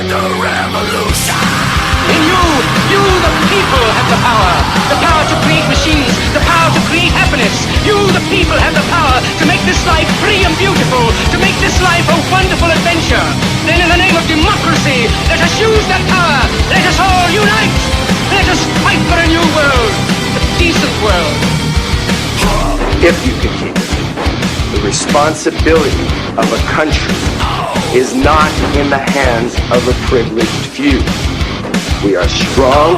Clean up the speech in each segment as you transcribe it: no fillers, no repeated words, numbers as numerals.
the revolution. In you the people have the power to create machines, the power to create happiness. You the people have the power to make this life free and beautiful, to make this life a wonderful adventure. Then in the name of democracy, let us use that power. Let us all unite. Let us fight for a new world, a decent world. If you can keep it, the responsibility of a country is not in the hands of a privileged few. We are strong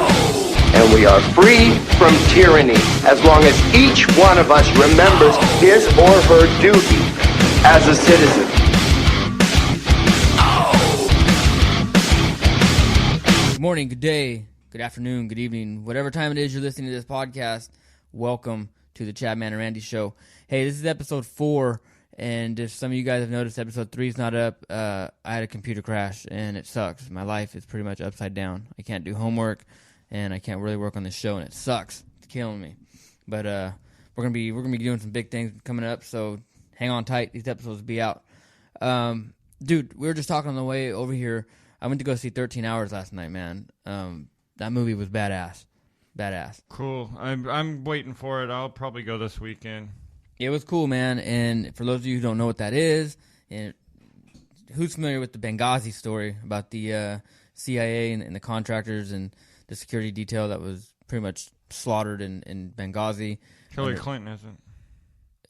and we are free from tyranny as long as each one of us remembers his or her duty as a citizen. Good morning, good day, good afternoon, good evening, whatever time it is you're listening to this podcast, welcome to the CHADMAN and RANDY show. Hey, this is episode 4, and if some of you guys have noticed episode 3 is not up, I had a computer crash, and it sucks. My life is pretty much upside down. I can't do homework, and I can't really work on this show, and it sucks. It's killing me. But we're gonna be doing some big things coming up, so hang on tight. These episodes will be out. Dude, we were just talking on the way over here. I went to go see 13 Hours last night, man. That movie was badass. Cool. I'm waiting for it. I'll probably go this weekend. It was cool, man. And for those of you who don't know what that is, and who's familiar with the Benghazi story about the CIA and the contractors and the security detail that was pretty much slaughtered in Benghazi? Hillary Clinton isn't.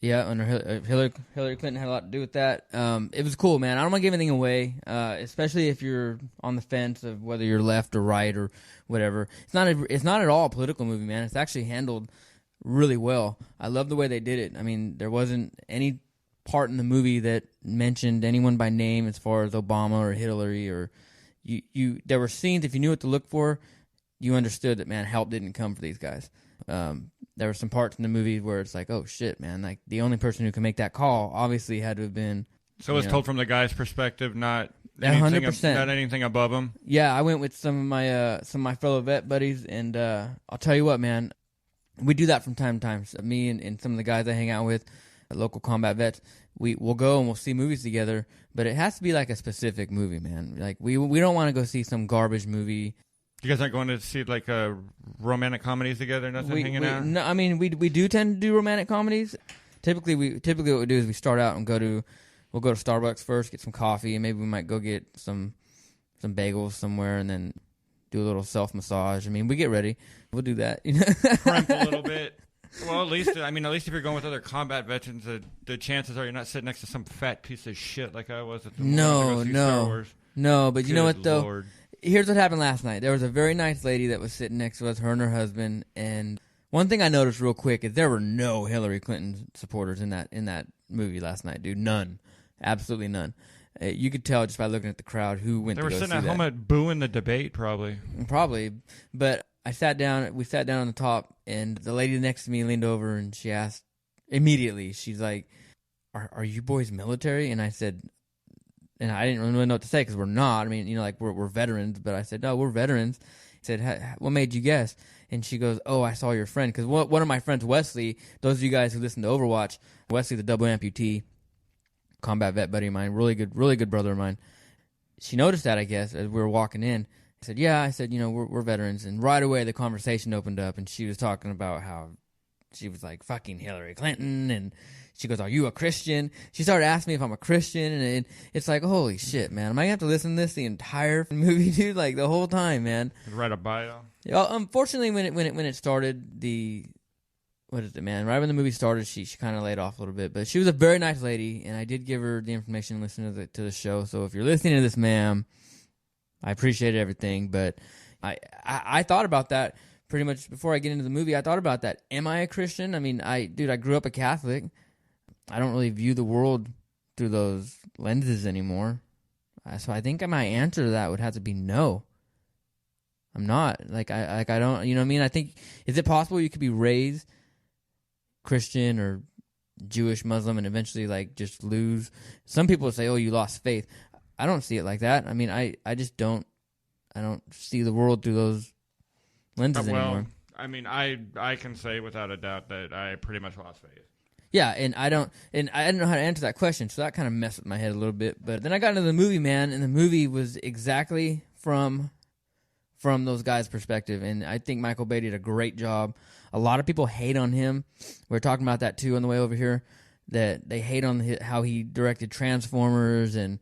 Yeah, under Hillary Clinton had a lot to do with that. It was cool, man. I don't want to give anything away, especially if you're on the fence of whether you're left or right or whatever. It's not at all a political movie, man. It's actually handled really well. I love the way they did it. I mean, there wasn't any part in the movie that mentioned anyone by name as far as Obama or Hillary or you. There were scenes, if you knew what to look for, you understood that, man, help didn't come for these guys. There were some parts in the movie where it's like, oh shit, man, like the only person who can make that call obviously had to have been. So it's told from the guy's perspective, not 100%, not anything above him. Yeah, I went with some of my fellow vet buddies, and I'll tell you what, man, we do that from time to time. So me and some of the guys I hang out with, local combat vets, we'll go and we'll see movies together, but it has to be like a specific movie, man. Like we don't want to go see some garbage movie. You guys aren't going to see like romantic comedies together, nothing hanging out? No, I mean we do tend to do romantic comedies. Typically what we do is we start out and we'll go to Starbucks first, get some coffee, and maybe we might go get some bagels somewhere, and then do a little self massage. I mean, we get ready. We'll do that. You know? Crimp a little bit. Well, at least if you're going with other combat veterans, the chances are you're not sitting next to some fat piece of shit like I was at the Star Wars. No, but you know what though? Lord. Here's what happened last night. There was a very nice lady that was sitting next to us, her and her husband, and one thing I noticed real quick is there were no Hillary Clinton supporters in that movie last night, dude. None. Absolutely none. You could tell just by looking at the crowd who went to go see that. They were sitting at home booing the debate, probably. Probably. But we sat down on the top, and the lady next to me leaned over, and she asked immediately, she's like, are you boys military? And I said, and I didn't really know what to say because we're not. I mean, you know, like we're veterans, but I said, no, we're veterans. I said, what made you guess? And she goes, oh, I saw your friend. Because one of my friends, Wesley, those of you guys who listen to Overwatch, Wesley, the double amputee, combat vet buddy of mine, really good brother of mine. She noticed that, I guess, as we were walking in. I said, yeah. I said, you know, we're veterans. And right away the conversation opened up, and she was talking about how she was like fucking Hillary Clinton, and she goes, are you a Christian? She started asking me if I'm a Christian, and it's like, holy shit, man. Am I going to have to listen to this the entire movie, dude? Like, the whole time, man. Write a bio. Yeah, unfortunately, when it started, what is it, man? Right when the movie started, she kind of laid off a little bit. But she was a very nice lady, and I did give her the information to listen to the show. So if you're listening to this, ma'am, I appreciate everything. But I thought about that pretty much before I get into the movie. I thought about that. Am I a Christian? I mean, I grew up a Catholic. I don't really view the world through those lenses anymore. So I think my answer to that would have to be no. I'm not. I don't, you know what I mean? I think, is it possible you could be raised Christian or Jewish, Muslim, and eventually like just lose? Some people say, oh, you lost faith. I don't see it like that. I mean, I just don't see the world through those lenses anymore. I mean, I can say without a doubt that I pretty much lost faith. Yeah, and I didn't know how to answer that question, so that kind of messed with my head a little bit. But then I got into the movie, man, and the movie was exactly from those guys' perspective, and I think Michael Bay did a great job. A lot of people hate on him. We were talking about that too on the way over here, that they hate on how he directed Transformers and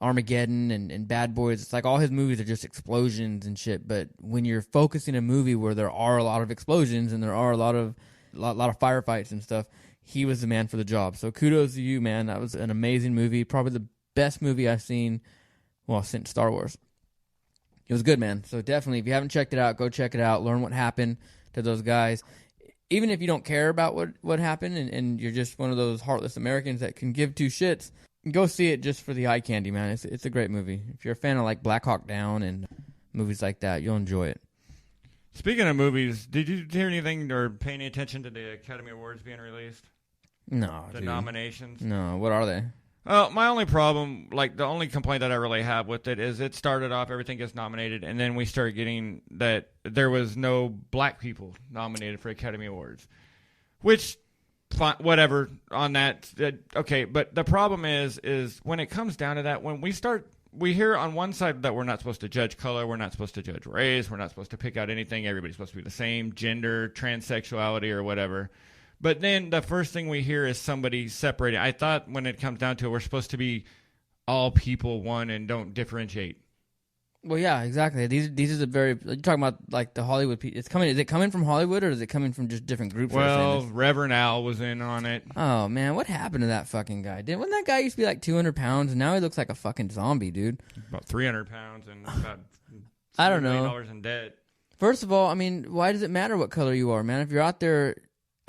Armageddon and Bad Boys. It's like all his movies are just explosions and shit. But when you're focusing a movie where there are a lot of explosions and there are a lot of firefights and stuff, he was the man for the job. So kudos to you, man. That was an amazing movie. Probably the best movie I've seen, well, since Star Wars. It was good, man. So definitely, if you haven't checked it out, go check it out. Learn what happened to those guys. Even if you don't care about what happened and you're just one of those heartless Americans that can give two shits, go see it just for the eye candy, man. It's a great movie. If you're a fan of like Black Hawk Down and movies like that, you'll enjoy it. Speaking of movies, did you hear anything or pay any attention to the Academy Awards being released? No, the nominations. No, what are they? My only problem, like the only complaint that I really have with it is it started off, everything gets nominated, and then we start getting that there was no black people nominated for Academy Awards. Which, whatever, on that, okay, but the problem is when it comes down to that, when we hear on one side that we're not supposed to judge color, we're not supposed to judge race, we're not supposed to pick out anything, everybody's supposed to be the same, gender, transsexuality, or whatever. But then the first thing we hear is somebody separating. I thought when it comes down to it, we're supposed to be all people one and don't differentiate. Well, yeah, exactly. These are you're talking about like the Hollywood people. Is it coming from Hollywood or is it coming from just different groups? Well, Reverend Al was in on it. Oh, man, what happened to that fucking guy? Wasn't that guy used to be like 200 pounds and now he looks like a fucking zombie, dude? About 300 pounds and about I don't know. $1 million in debt. First of all, I mean, why does it matter what color you are, man? If you're out there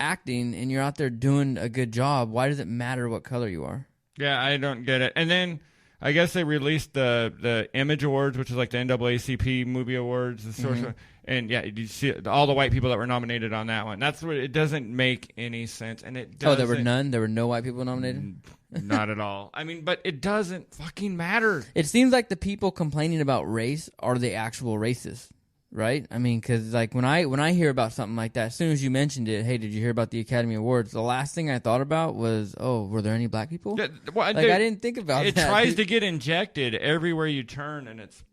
acting and you're out there doing a good job, why does it matter what color you are? Yeah, I don't get it. And then I guess they released the Image Awards, which is like the NAACP movie awards, and yeah, you see all the white people that were nominated on that one. That's what it doesn't make any sense, and it doesn't. Oh, there were none. There were no white people nominated. Not at all. I mean, but it doesn't fucking matter. It seems like the people complaining about race are the actual racists. Right? I mean, because like when I hear about something like that, as soon as you mentioned it, hey, did you hear about the Academy Awards? The last thing I thought about was, oh, were there any black people? Well, I didn't think about it. That. It tries to get injected everywhere you turn, and it's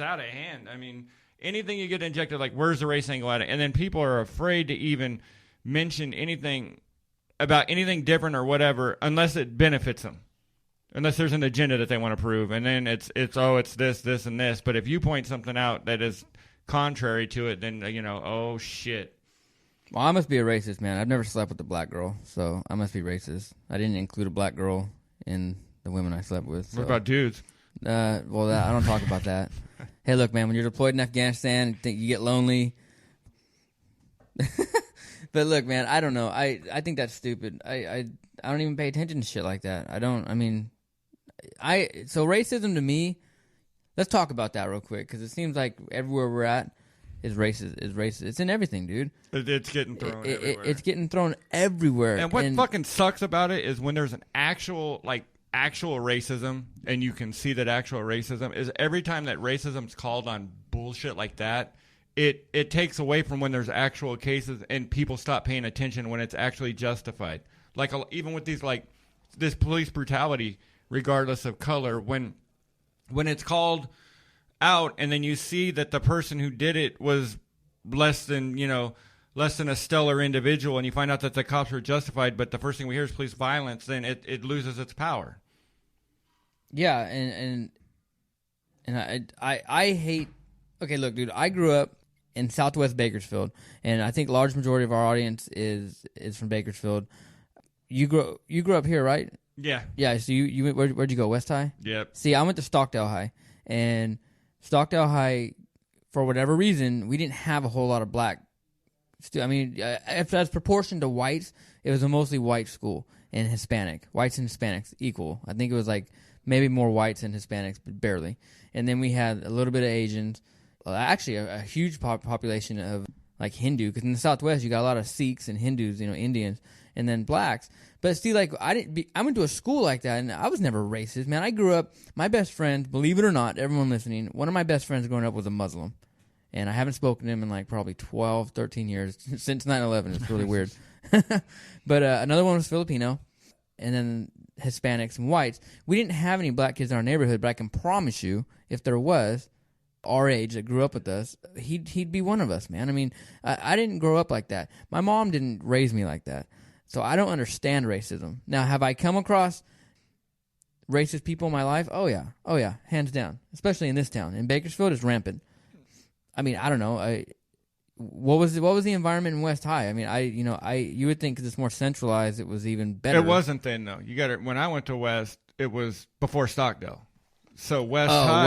out of hand. I mean, anything you get injected, like where's the race angle at it? And then people are afraid to even mention anything about anything different or whatever unless it benefits them. Unless there's an agenda that they want to prove. And then it's this, and this. But if you point something out that is contrary to it, then oh shit. Well, I must be a racist, man. I've never slept with a black girl, so I must be racist. I didn't include a black girl in the women I slept with. So. What about dudes? I don't talk about that. Hey, look, man, when you're deployed in Afghanistan, you get lonely. But look, man, I don't know. I think that's stupid. I don't even pay attention to shit like that. I don't. I mean, so racism to me. Let's talk about that real quick, because it seems like everywhere we're at is racist. It's in everything, dude. It's getting thrown everywhere. It's getting thrown everywhere. And what fucking sucks about it is when there's an actual racism, and you can see that actual racism, is every time that racism's called on bullshit like that, it takes away from when there's actual cases and people stop paying attention when it's actually justified. Like even with these this police brutality, regardless of color, when it's called out and then you see that the person who did it was less than a stellar individual, and you find out that the cops were justified, but the first thing we hear is police violence, then it loses its power. Yeah, and I hate. Okay, look, dude, I grew up in Southwest Bakersfield, and I think a large majority of our audience is from Bakersfield. You grew up here, right? Yeah. Yeah, so you where'd you go, West High? Yep. See, I went to Stockdale High, and Stockdale High, for whatever reason, we didn't have a whole lot of black. I mean, if as proportion to whites, it was a mostly white school and Hispanic. Whites and Hispanics equal. I think it was like maybe more whites than Hispanics, but barely. And then we had a little bit of Asians. Actually, a huge population of like Hindu, because in the Southwest you got a lot of Sikhs and Hindus, Indians, and then blacks. But see, like I went to a school like that, and I was never racist, man. I grew up. My best friend, believe it or not, everyone listening, one of my best friends growing up was a Muslim, and I haven't spoken to him in like probably 12, 13 years since 9/11. It's really weird. But another one was Filipino, and then Hispanics and whites. We didn't have any black kids in our neighborhood, but I can promise you, if there was, our age that grew up with us, he'd be one of us, man. I mean, I didn't grow up like that. My mom didn't raise me like that. So I don't understand racism. Now, have I come across racist people in my life? Oh yeah, hands down. Especially in this town. In Bakersfield, it's rampant. I mean, I don't know. What was the environment in West High? I mean, you would think because it's more centralized, it was even better. It wasn't then though. You got it. When I went to West, it was before Stockdale. So West High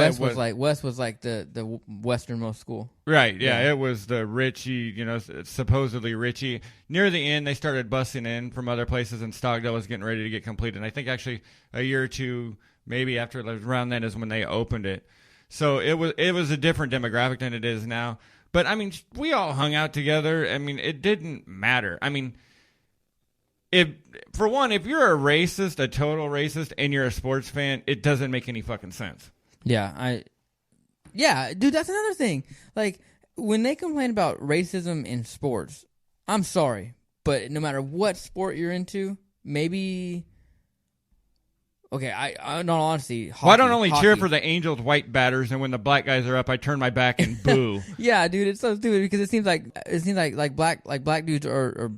West was like the westernmost school. Right, yeah, it was the Richie, supposedly Richie. Near the end, they started busing in from other places, and Stockdale was getting ready to get completed. And I think actually a year or two, maybe after around then, is when they opened it. So it was a different demographic than it is now. But I mean, we all hung out together. I mean, it didn't matter. I mean, if you're a racist, a total racist, and you're a sports fan, it doesn't make any fucking sense. Yeah, dude, that's another thing. Like, when they complain about racism in sports, I'm sorry, but no matter what sport you're into, maybe... Okay, I in all honesty, hockey, well, I don't only cheer for the Angels white batters, and when the black guys are up, I turn my back and boo. Yeah, dude, it's so stupid because it seems like black dudes or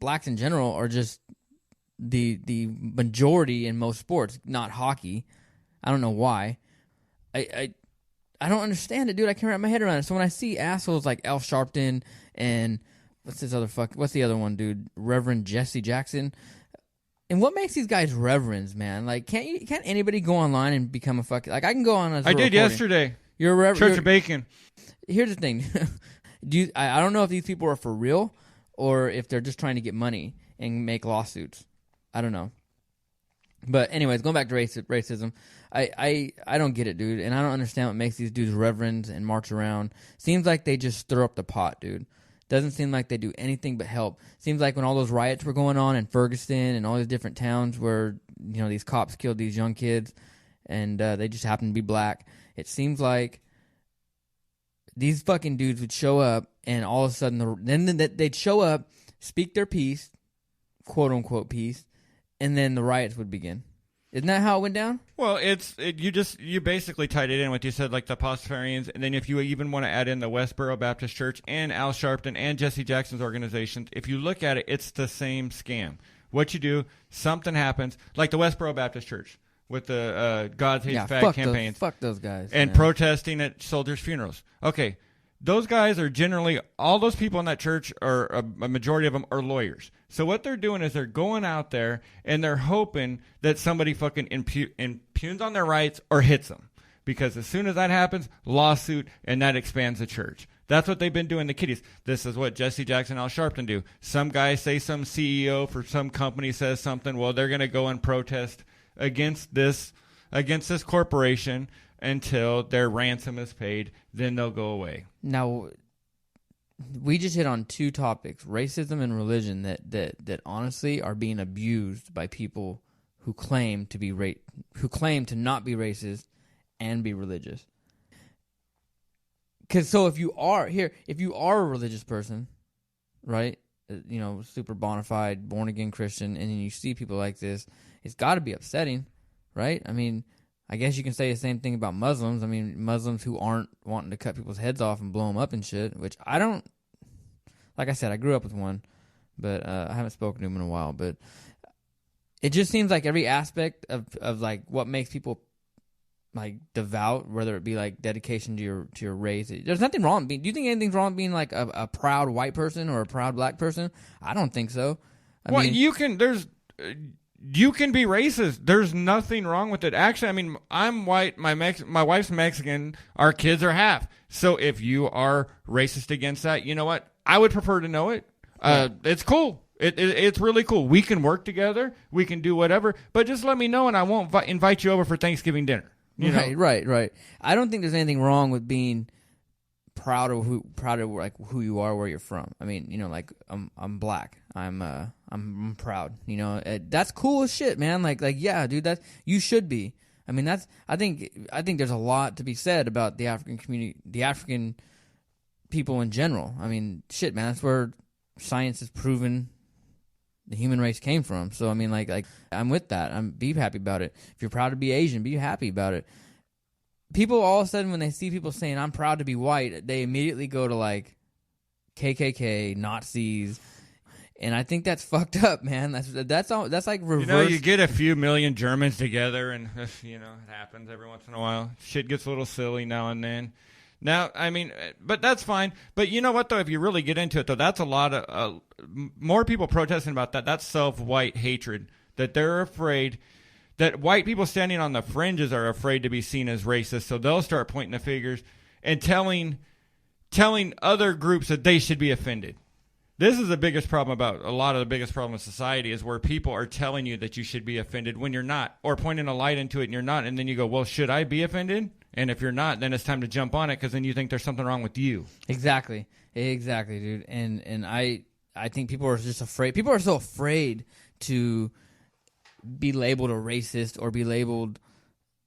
blacks in general are just the majority in most sports, not hockey. I don't know why. I don't understand it, dude. I can't wrap my head around it. So when I see assholes like Al Sharpton and what's the other one, dude? Reverend Jesse Jackson. And what makes these guys reverends, man? Like, can't anybody go online and become a fucking... Like, I can go on as a I did reporting. yesterday. You're a reverend. Church of Bacon. Here's the thing. I don't know if these people are for real or if they're just trying to get money and make lawsuits. I don't know. But anyways, going back to racism, I don't get it, dude. And I don't understand what makes these dudes reverends and march around. Seems like they just stir up the pot, dude. Doesn't seem like they do anything but help. Seems like when all those riots were going on in Ferguson and all these different towns where, these cops killed these young kids and they just happened to be black, it seems like these fucking dudes would show up and all of a sudden then they'd show up, speak their piece, quote unquote piece, and then the riots would begin. Isn't that how it went down? Well, you basically tied it in with you said like the Pastafarians, and then if you even want to add in the Westboro Baptist Church and Al Sharpton and Jesse Jackson's organizations, if you look at it, it's the same scam. What you do, something happens, like the Westboro Baptist Church with the God Hates Fag campaigns. Fuck those guys. And protesting at soldiers' funerals. Okay, those guys are generally, all those people in that church, are a majority of them are lawyers. So what they're doing is they're going out there and they're hoping that somebody fucking impugns on their rights or hits them. Because as soon as that happens, lawsuit, and that expands the church. That's what they've been doing to kiddies. This is what Jesse Jackson and Al Sharpton do. Some guy say some CEO for some company says something. Well, they're going to go and protest against this corporation until their ransom is paid. Then they'll go away. Now, we just hit on two topics, racism and religion, that honestly are being abused by people who claim to not be racist and be religious. Because so if you are a religious person, right, super bona fide, born again Christian, and then you see people like this, it's got to be upsetting, right? I mean, I guess you can say the same thing about Muslims. I mean, Muslims who aren't wanting to cut people's heads off and blow them up and shit, which I don't. Like I said, I grew up with one, but I haven't spoken to him in a while. But it just seems like every aspect of like what makes people like devout, whether it be like dedication to your race. There's nothing wrong. Do you think anything's wrong with being like a proud white person or a proud black person? I don't think so. I mean, you can be racist. There's nothing wrong with it. Actually, I mean, I'm white. My wife's Mexican. Our kids are half. So if you are racist against that, you know what? I would prefer to know it. It's cool. It's really cool. We can work together. We can do whatever. But just let me know, and I won't invite you over for Thanksgiving dinner. Right. I don't think there's anything wrong with being proud of like who you are, where you're from. I mean, like I'm black. I'm proud. That's cool as shit, man. Like yeah, dude. That you should be. I mean, I think there's a lot to be said about the African community, the African people in general. I mean, shit, man. That's where science has proven the human race came from. So I mean, like I'm with that. Be happy about it. If you're proud to be Asian, be happy about it. People all of a sudden, when they see people saying I'm proud to be white, they immediately go to like KKK, Nazis, and I think that's fucked up, man. That's like reverse. You know, you get a few million Germans together, and you know, it happens every once in a while. Shit gets a little silly now and then. Now, I mean, but that's fine. But you know what, though? If you really get into it, though, that's a lot of more people protesting about that. That's self-white hatred, that they're afraid that white people standing on the fringes are afraid to be seen as racist, so they'll start pointing the fingers and telling other groups that they should be offended. This is the biggest problem about a lot of the biggest problem in society is where people are telling you that you should be offended when you're not, or pointing a light into it and you're not, and then you go, well, should I be offended? And if you're not, then it's time to jump on it because then you think there's something wrong with you. Exactly, dude. And I think people are just afraid. People are so afraid to be labeled a racist or be labeled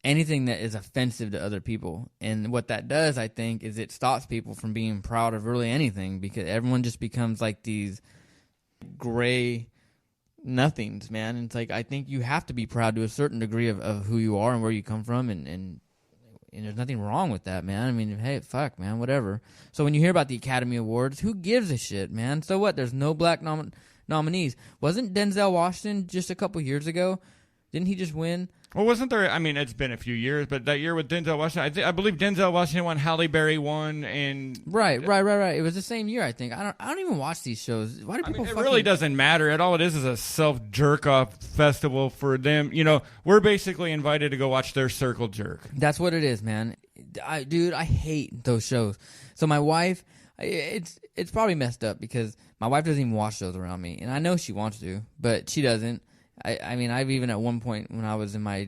anything that is offensive to other people. And what that does, I think, is it stops people from being proud of really anything because everyone just becomes like these gray nothings, man. And it's like, I think you have to be proud to a certain degree of who you are and where you come from, and there's nothing wrong with that, man. I mean, hey, fuck, man, whatever. So when you hear about the Academy Awards, who gives a shit, man? So what? There's no black nominees. Wasn't Denzel Washington just a couple years ago? Didn't he just win? Well, wasn't there? I mean, it's been a few years, but that year with Denzel Washington, I believe Denzel Washington won, Halle Berry won, and right. It was the same year, I think. I don't even watch these shows. Why do people? I mean, it really doesn't matter. All it is a self jerk off festival for them. You know, we're basically invited to go watch their circle jerk. That's what it is, man. Dude, I hate those shows. So my wife, it's probably messed up because my wife doesn't even watch shows around me, and I know she wants to, but she doesn't. I mean, I've even at one point when I was in my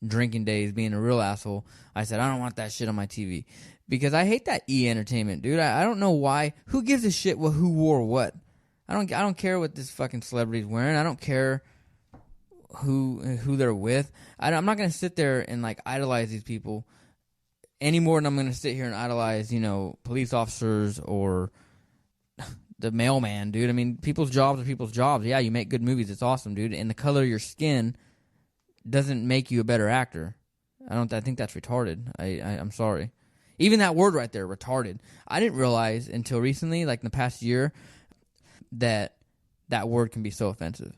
drinking days being a real asshole, I said, I don't want that shit on my TV. Because I hate that E-entertainment, dude. I don't know why. Who gives a shit who wore what? I don't care what this fucking celebrity's wearing. I don't care who they're with. I'm not going to sit there and, like, idolize these people any more than I'm going to sit here and idolize, you know, police officers or the mailman, dude. I mean, people's jobs are people's jobs. Yeah, you make good movies. It's awesome, dude. And the color of your skin doesn't make you a better actor. I think that's retarded. I'm sorry. Even that word right there, retarded. I didn't realize until recently, like in the past year, that word can be so offensive.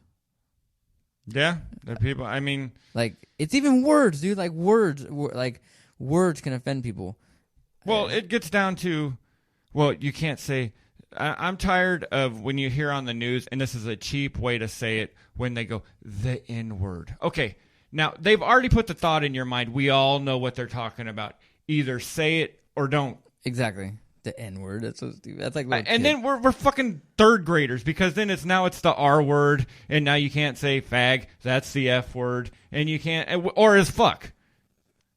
Yeah, the people. I mean, like it's even words, dude. Like words can offend people. Well, it gets down to, well, you can't say. I'm tired of when you hear on the news, and this is a cheap way to say it, when they go, the N-word. Okay, now, they've already put the thought in your mind. We all know what they're talking about. Either say it or don't. Exactly. The N-word. That's so stupid. That's like and then we're fucking third graders, because then it's the R word, and now you can't say fag. That's the F word, and you can't, or is fuck.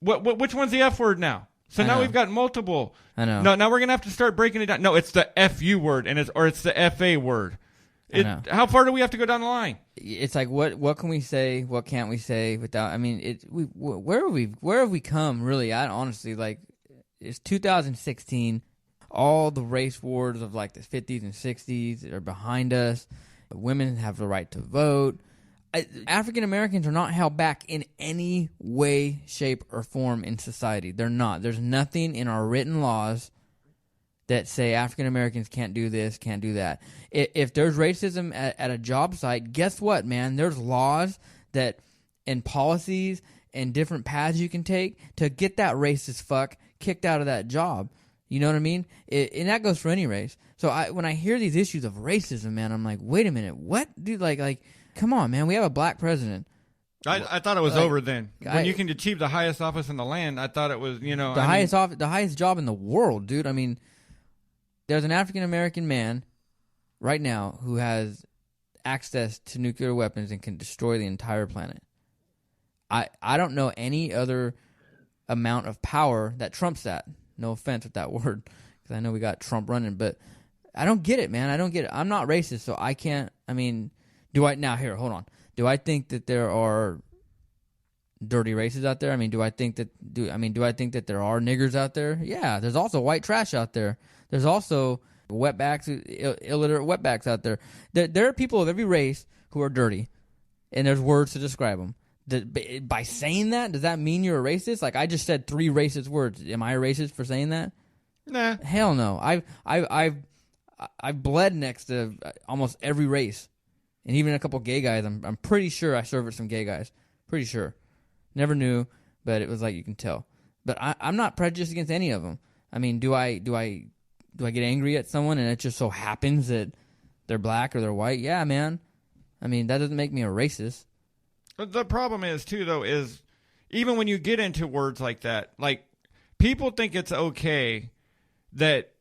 Which one's the F word now? So now we've got multiple. I know. No, now we're gonna have to start breaking it down. No, it's the FU word, and it's the FA word. How far do we have to go down the line? It's like what can we say? What can't we say without? I mean, where have we come? Really, I honestly, like, it's 2016. All the race wars of like the 50s and 60s are behind us. Women have the right to vote. African Americans are not held back in any way, shape, or form in society. They're not. There's nothing in our written laws that say African Americans can't do this, can't do that. If there's racism at a job site, guess what, man? There's laws that and policies and different paths you can take to get that racist fuck kicked out of that job. You know what I mean? And that goes for any race. So when I hear these issues of racism, man, I'm like, wait a minute, what, dude? Like. Come on, man. We have a black president. I thought it was over then. When you can achieve the highest office in the land, I thought it was, the highest job in the world, dude. I mean, there's an African American man right now who has access to nuclear weapons and can destroy the entire planet. I don't know any other amount of power that trumps that. No offense with that word, because I know we got Trump running, but I don't get it, man. I don't get it. I'm not racist, so I can't. I mean. Hold on. Do I think that there are dirty races out there? I mean, do I think that there are niggers out there? Yeah, there's also white trash out there. There's also wetbacks, illiterate wetbacks out there. There are people of every race who are dirty, and there's words to describe them. By saying that, does that mean you're a racist? Like, I just said 3 racist words. Am I a racist for saying that? Nah. Hell no. I've bled next to almost every race, and even a couple gay guys. I'm pretty sure I served with some gay guys. Pretty sure. Never knew, but it was like you can tell. But I'm not prejudiced against any of them. I mean, do I get angry at someone and it just so happens that they're black or they're white? Yeah, man. I mean, that doesn't make me a racist. The problem is, too, though, is even when you get into words like that, like, people think it's okay that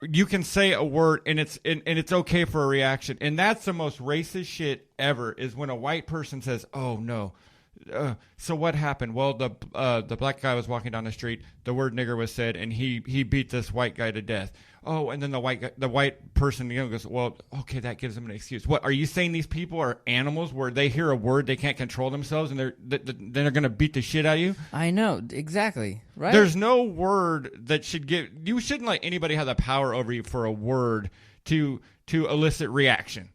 you can say a word and it's okay for a reaction. And that's the most racist shit ever, is when a white person says, oh, no. So what happened? Well, the black guy was walking down the street. The word nigger was said, and he beat this white guy to death. Oh, and then the white person goes, well, okay, that gives them an excuse. What are you saying? These people are animals, where they hear a word they can't control themselves, and they're going to beat the shit out of you? I know, exactly, right? There's no word that should give. You shouldn't let anybody have the power over you for a word to elicit reaction.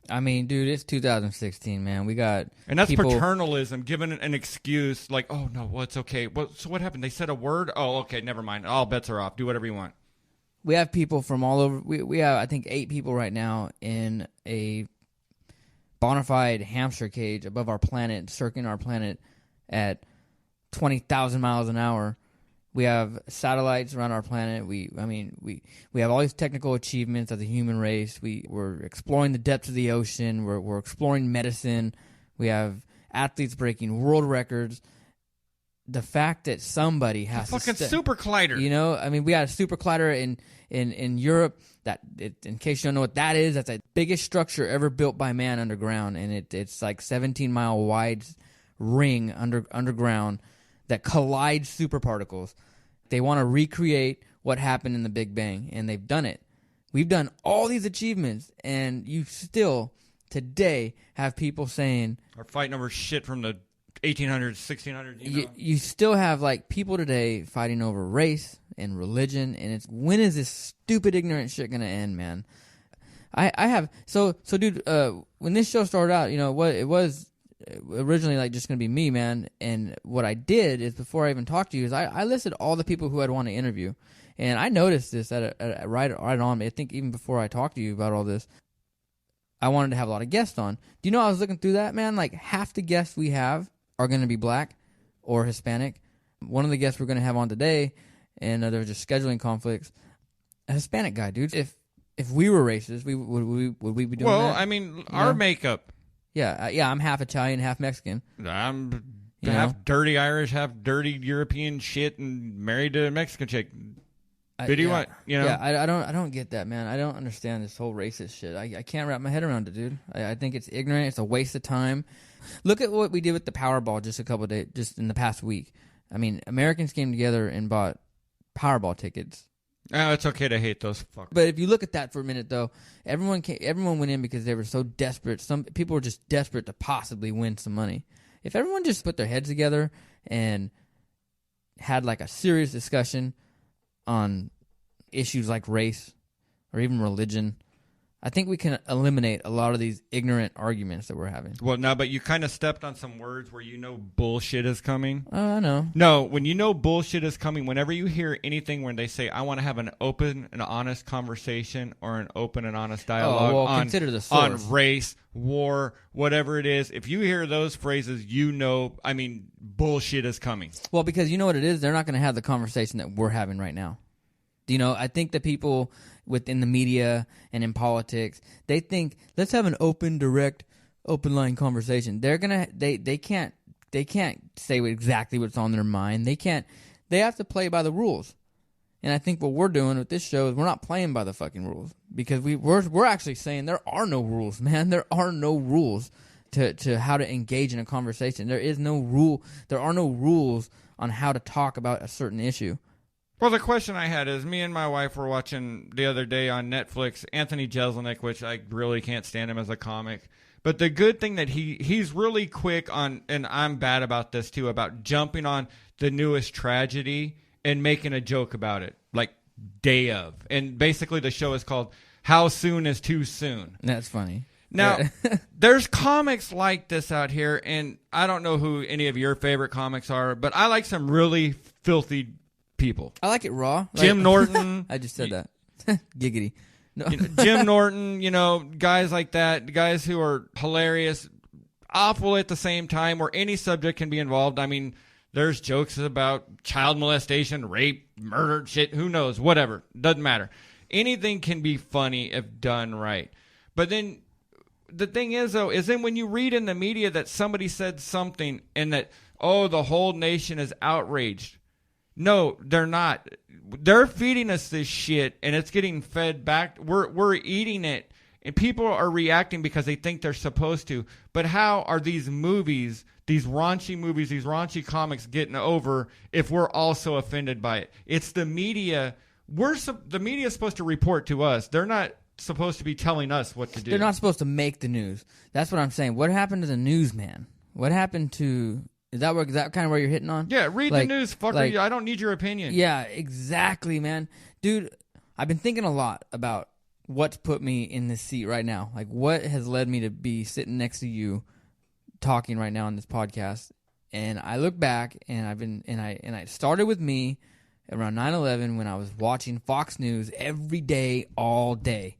I mean, dude, it's 2016, man. We got and that's people... paternalism, giving an excuse like, "Oh no, well it's okay." Well, so what happened? They said a word. Oh, okay, never mind. All bets are off. Do whatever you want. We have people from all over. We have, I think, 8 people right now in a bona fide hamster cage above our planet, circling our planet at 20,000 miles an hour. We have satellites around our planet. We have all these technical achievements of the human race. We're exploring the depths of the ocean. We're exploring medicine. We have athletes breaking world records. The fact that somebody has fucking super collider. You know, I mean, we got a super collider in Europe. In case you don't know what that is, that's the biggest structure ever built by man underground, and it's like 17-mile wide ring underground that collides superparticles. They want to recreate what happened in the Big Bang, and they've done it. We've done all these achievements, and you still, today, have people saying... Are fighting over shit from the 1800s, 1600s, you know? You still have, like, people today fighting over race and religion, and it's... When is this stupid, ignorant shit going to end, man? I have... So, dude, when this show started out, you know, what it was... originally like just gonna be me, man, and what I did is, before I even talked to you, is I listed all the people who I'd want to interview, and I noticed this right on. I think even before I talked to you about all this, I wanted to have a lot of guests on. Do you know, I was looking through that, man, like half the guests we have are going to be black or Hispanic. One of the guests we're going to have on today, and there were just scheduling conflicts, a Hispanic guy, dude. If we were racist, would we be doing that? Well, I mean, our makeup. Yeah, I'm half Italian, half Mexican. I'm half dirty Irish, half dirty European shit, and married to a Mexican chick. What do you want? You know? Yeah, I don't get that, man. I don't understand this whole racist shit. I can't wrap my head around it, dude. I think it's ignorant. It's a waste of time. Look at what we did with the Powerball just in the past week. I mean, Americans came together and bought Powerball tickets. Oh, it's okay to hate those fuckers. But if you look at that for a minute, though, everyone went in because they were so desperate. Some people were just desperate to possibly win some money. If everyone just put their heads together and had like a serious discussion on issues like race or even religion, I think we can eliminate a lot of these ignorant arguments that we're having. Well, no, but you kind of stepped on some words where you know bullshit is coming. Oh, I know. No, when you know bullshit is coming, whenever you hear anything when they say, I want to have an open and honest conversation or an open and honest dialogue consider the source. On race, war, whatever it is, if you hear those phrases, you know, I mean, bullshit is coming. Well, because you know what it is? They're not going to have the conversation that we're having right now. You know, I think the people within the media and in politics, they think, let's have an open, direct, open line conversation. They can't say exactly what's on their mind. They have to play by the rules. And I think what we're doing with this show is we're not playing by the fucking rules, because we're actually saying there are no rules, man. There are no rules to how to engage in a conversation. There is no rule. There are no rules on how to talk about a certain issue. Well, the question I had is, me and my wife were watching the other day on Netflix Anthony Jeselnik, which I really can't stand him as a comic. But the good thing that he's really quick on, and I'm bad about this too, about jumping on the newest tragedy and making a joke about it. Like day of. And basically the show is called How Soon is Too Soon. That's funny. Now, there's comics like this out here, and I don't know who any of your favorite comics are, but I like some really filthy people. I like it raw. Jim Norton. I just said that. Giggity. No. Jim Norton, guys like that, guys who are hilarious, awful at the same time, where any subject can be involved. I mean, there's jokes about child molestation, rape, murder, shit, who knows, whatever. Doesn't matter. Anything can be funny if done right. But then the thing is, though, is then when you read in the media that somebody said something and that, oh, the whole nation is outraged. No, they're not. They're feeding us this shit, and it's getting fed back. We're eating it, and people are reacting because they think they're supposed to. But how are these movies, these raunchy comics getting over if we're also offended by it? It's the media. The media is supposed to report to us. They're not supposed to be telling us what to do. They're not supposed to make the news. That's what I'm saying. What happened to the newsman? What happened to... Is that kind of where you're hitting on? Yeah, read the news, fucker. I don't need your opinion. Yeah, exactly, man. Dude, I've been thinking a lot about what's put me in this seat right now. Like, what has led me to be sitting next to you talking right now on this podcast. And I look back, and I started with me around 9/11 when I was watching Fox News every day, all day.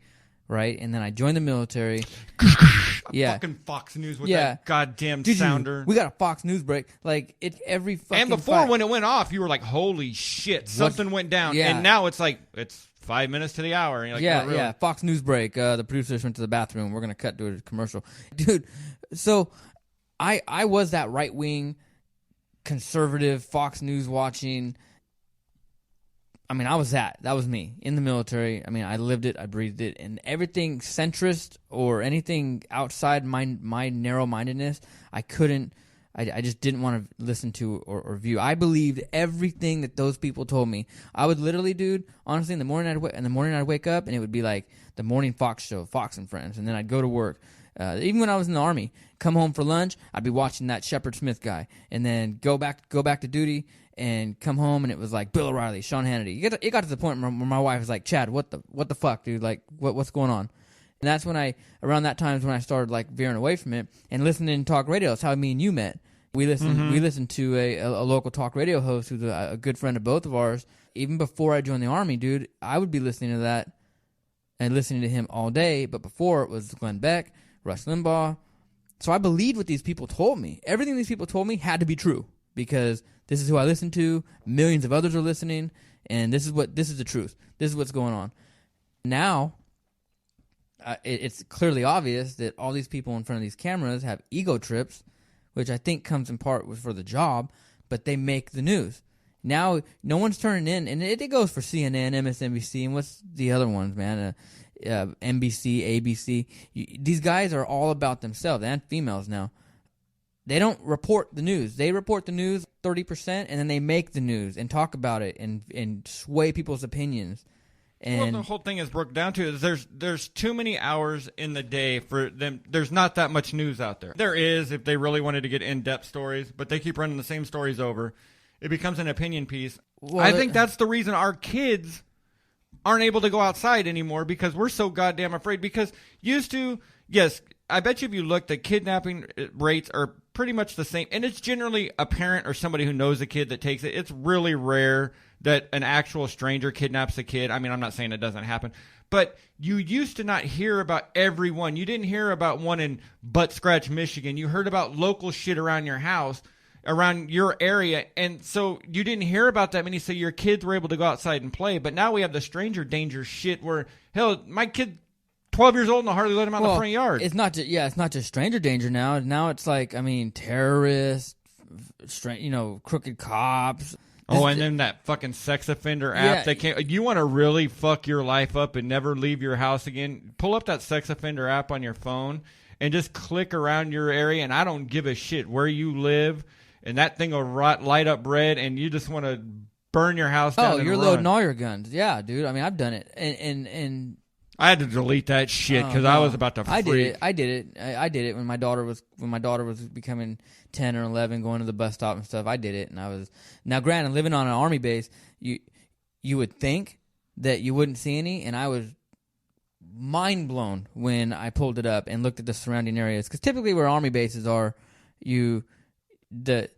Right, and then I joined the military. Yeah, fucking Fox News with that goddamn sounder. We got a Fox News break, like it every fucking. And before when it went off, you were like, "Holy shit, something went down." Yeah. And now it's like it's 5 minutes to the hour. And you're like, yeah, really? Yeah. Fox News break. The producers went to the bathroom. We're gonna cut to a commercial, dude. So, I was that right wing, conservative Fox News watching. I mean, I was that. That was me in the military. I mean, I lived it, I breathed it, and everything centrist or anything outside my narrow-mindedness, I couldn't. I just didn't want to listen to or view. I believed everything that those people told me. I would literally, dude. Honestly, in the morning I'd wake up and it would be like the morning Fox show, Fox and Friends, and then I'd go to work. Even when I was in the Army, come home for lunch, I'd be watching that Shepard Smith guy, and then go back to duty. And come home, and it was like Bill O'Reilly, Sean Hannity. It got to the point where my wife was like, "Chad, what the fuck, dude? Like, what's going on?" And that's when around that time is when I started like veering away from it and listening to talk radio. That's how me and you met. We listened to a local talk radio host who's a good friend of both of ours. Even before I joined the Army, dude, I would be listening to that and listening to him all day. But before it was Glenn Beck, Rush Limbaugh. So I believed what these people told me. Everything these people told me had to be true because this is who I listen to. Millions of others are listening, and this is the truth. This is what's going on. Now, it's clearly obvious that all these people in front of these cameras have ego trips, which I think comes in part for the job, but they make the news. Now, no one's turning in, and it goes for CNN, MSNBC, and what's the other ones, man? NBC, ABC. These guys are all about themselves, and females now. They don't report the news. They report the news 30%, and then they make the news and talk about it and sway people's opinions. And the whole thing is broken down to is there's too many hours in the day for them. There's not that much news out there. There is if they really wanted to get in-depth stories, but they keep running the same stories over. It becomes an opinion piece. Well, I think that's the reason our kids aren't able to go outside anymore because we're so goddamn afraid. Because used to, yes, I bet you if you look, the kidnapping rates are pretty much the same. And it's generally a parent or somebody who knows the kid that takes it. It's really rare that an actual stranger kidnaps a kid. I mean, I'm not saying it doesn't happen. But you used to not hear about everyone. You didn't hear about one in Butt Scratch, Michigan. You heard about local shit around your house, around your area. And so you didn't hear about that many, so your kids were able to go outside and play. But now we have the stranger danger shit where, hell, my kid 12 years old and I hardly let him out in the front yard. It's not just stranger danger now. Now it's like, I mean, terrorists, crooked cops. And then that fucking sex offender app. Yeah. You want to really fuck your life up and never leave your house again? Pull up that sex offender app on your phone and just click around your area, and I don't give a shit where you live, and that thing will light up red, and you just want to burn your house down. Oh, you're loading all your guns. Yeah, dude. I mean, I've done it. And I had to delete that shit because I was about to freak. I did it when my daughter was becoming 10 or 11, going to the bus stop and stuff. I did it, and now granted, living on an Army base, you would think that you wouldn't see any, and I was mind blown when I pulled it up and looked at the surrounding areas. Because typically where army bases are, where the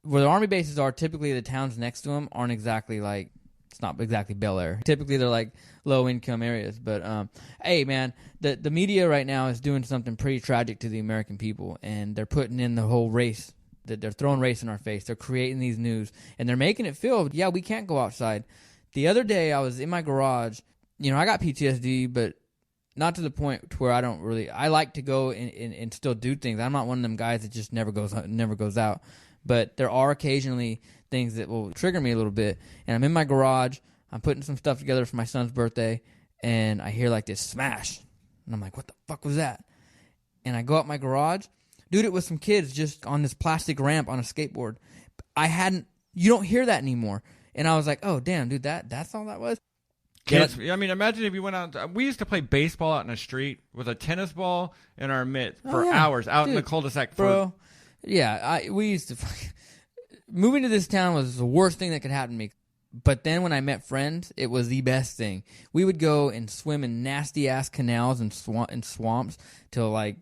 army bases are, typically the towns next to them aren't exactly like, it's not exactly Bel Air. Typically they're like low income areas. But hey man, the media right now is doing something pretty tragic to the American people, and they're putting in the whole race. That they're throwing race in our face. They're creating these news, and they're making it feel, yeah, we can't go outside. The other day I was in my garage. You know, I got PTSD, but not to the point to where I like to go and still do things. I'm not one of them guys that just never goes out. But there are occasionally things that will trigger me a little bit. And I'm in my garage. I'm putting some stuff together for my son's birthday, and I hear like this smash. And I'm like, what the fuck was that? And I go out my garage. Dude, it was some kids just on this plastic ramp on a skateboard. You don't hear that anymore. And I was like, oh, damn, dude, that's all that was? Kids, I mean, imagine if you went out. We used to play baseball out in the street with a tennis ball in our mitt for hours out in the cul-de-sac. Bro, we used to. Moving to this town was the worst thing that could happen to me. But then when I met friends, it was the best thing. We would go and swim in nasty-ass canals and swamps till like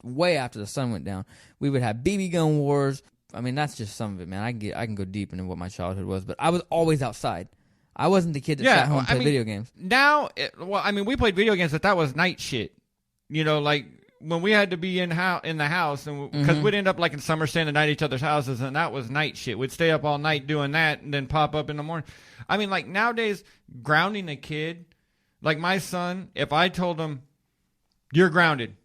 way after the sun went down. We would have BB gun wars. I mean, that's just some of it, man. I can go deep into what my childhood was, but I was always outside. I wasn't the kid that sat home and played video games. Now, we played video games, but that was night shit. You know, like when we had to be in the house, and because we'd end up like in summer staying the night at each other's houses, and that was night shit. We'd stay up all night doing that, and then pop up in the morning. I mean, like nowadays, grounding a kid, like my son, if I told him, "You're grounded.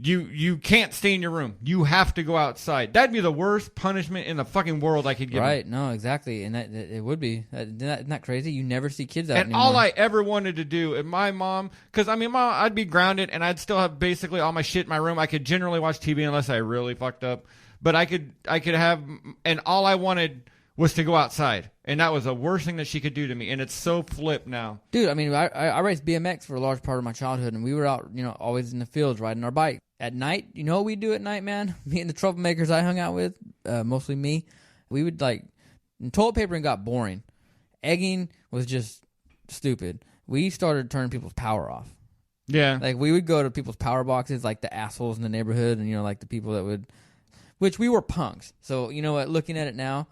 You can't stay in your room. You have to go outside." That'd be the worst punishment in the fucking world I could give him. Right, no, exactly. And that it would be. Isn't that crazy? You never see kids out and anymore. All I ever wanted to do, and my mom, because I mean, I'd be grounded and I'd still have basically all my shit in my room. I could generally watch TV unless I really fucked up. But I could have, and all I wanted was to go outside. And that was the worst thing that she could do to me. And it's so flipped now. Dude, I mean, I raced BMX for a large part of my childhood, and we were out, always in the fields riding our bike. At night, you know what we do at night, man? Me and the troublemakers I hung out with, mostly me, we would toilet papering got boring. Egging was just stupid. We started turning people's power off. Yeah. Like we would go to people's power boxes, like the assholes in the neighborhood, and like the people that would, which we were punks. So you know what? Looking at it now,